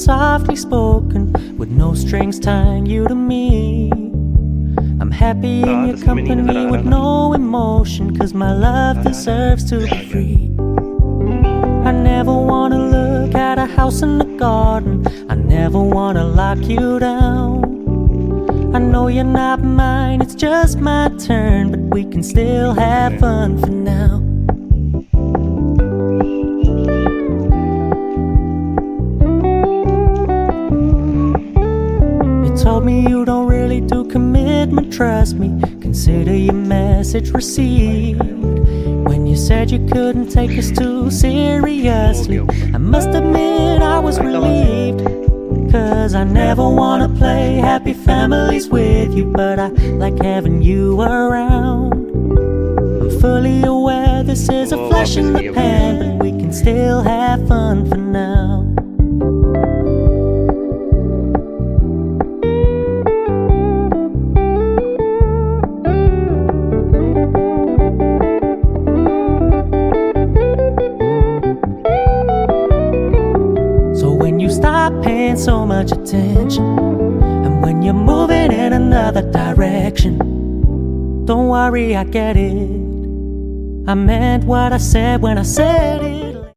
softly spoken, with no strings tying you to me. I'm happy in your company with no emotion, 'cause my love deserves to be free. I never wanna look at a house in the garden, I never wanna lock you down. I know you're not mine, it's just my turn, but we can still have fun for now. You told me you don't really do commitment, trust me, consider your message received. When you said you couldn't take us too seriously, I must admit I was relieved. 'Cause I never wanna play happy families with you, but I like having you around. I'm fully aware this is a flash in the pan, but we can still have fun for now. Stop paying so much attention, and when you're moving in another direction, don't worry, I get it. I meant what I said when I said it.